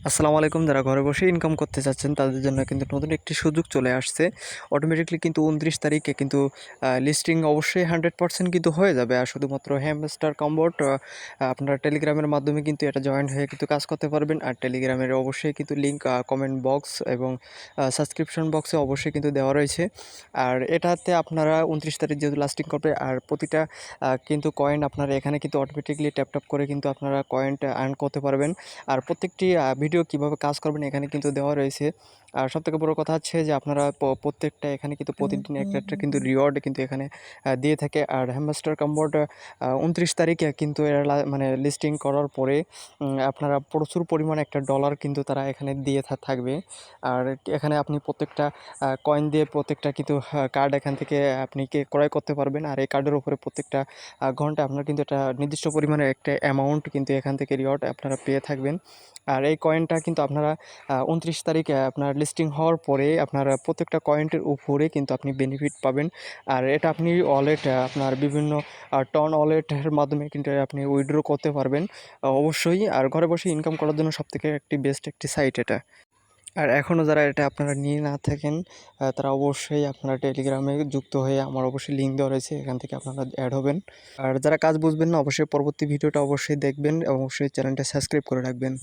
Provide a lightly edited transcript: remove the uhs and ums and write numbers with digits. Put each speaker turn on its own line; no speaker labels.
আসসালামু আলাইকুম। যারা ঘরে বসে ইনকাম করতে চাচ্ছেন তাদের জন্য কিন্তু নতুন একটি সুযোগ চলে আসছে। অটোমেটিক্যালি কিন্তু ২৯ তারিখে কিন্তু লিস্টিং অবশ্যই 100% কিন্তু হয়ে যাবে। আর শুধুমাত্র হ্যামস্টার কম্বোট আপনার টেলিগ্রামের মাধ্যমে কিন্তু এটা জয়েন হয়ে কিন্তু কাজ করতে পারবেন। আর টেলিগ্রামের অবশ্যই কিন্তু লিঙ্ক কমেন্ট বক্স এবং সাবস্ক্রিপশন বক্সে অবশ্যই কিন্তু দেওয়া রয়েছে। আর এটাতে আপনারা ২৯ তারিখ যেহেতু লাস্টিং করবে, আর প্রতিটা কিন্তু কয়েন আপনারা এখানে কিন্তু অটোমেটিক্যালি ট্যাপ করে কিন্তু আপনারা কয়েনটা আর্ন করতে পারবেন। আর প্রত্যেকটি ভিডিও কিভাবে কাজ করবেন এখানে কিন্তু দেওয়া রয়েছে। আর সবথেকে বড় কথা হচ্ছে যে আপনারা প্রত্যেকটা এখানে কিন্তু প্রতিদিন একটা কিন্তু রিওয়ার্ড কিন্তু এখানে দিয়ে থাকে। আর হ্যামস্টার কম্বোর্ড ২৯ তারিখে কিন্তু এরা মানে লিস্টিং করার পরে আপনারা প্রচুর পরিমাণে একটা ডলার কিন্তু তারা এখানে দিয়ে থাকবে। আর এখানে আপনি প্রত্যেকটা কয়েন দিয়ে প্রত্যেকটা কিন্তু কার্ড এখান থেকে আপনি ক্রয় করতে পারবেন। আর এই কার্ডের উপরে প্রত্যেকটা ঘন্টায় আপনার কিন্তু একটা নির্দিষ্ট পরিমাণের একটা অ্যামাউন্ট কিন্তু এখান থেকে রিওয়ার্ড আপনারা পেয়ে থাকবেন। আর এই কয়েনটা কিন্তু আপনারা ২৯ তারিখে আপনার লিস্টিং হওয়ার পরে আপনার প্রত্যেকটা কয়েনের উপরে কিন্তু আপনি বেনিফিট পাবেন। আর এটা আপনি ওয়ালেট আপনার বিভিন্ন টন ওয়ালেটের মাধ্যমে কিন্তু আপনি উইথড্র করতে পারবেন অবশ্যই। আর ঘরে বসে ইনকাম করার জন্য সবথেকে একটি বেস্ট একটি সাইট এটা। আর এখনও যারা এটা আপনারা নিয়ে না থাকেন তারা অবশ্যই আপনারা টেলিগ্রামে যুক্ত হয়ে আমার অবশ্যই লিঙ্ক দেওয়া রয়েছে, এখান থেকে আপনারা অ্যাড হবেন। আর যারা কাজ বুঝবেন না অবশ্যই পরবর্তী ভিডিওটা অবশ্যই দেখবেন এবং অবশ্যই চ্যানেলটা সাবস্ক্রাইব করে রাখবেন।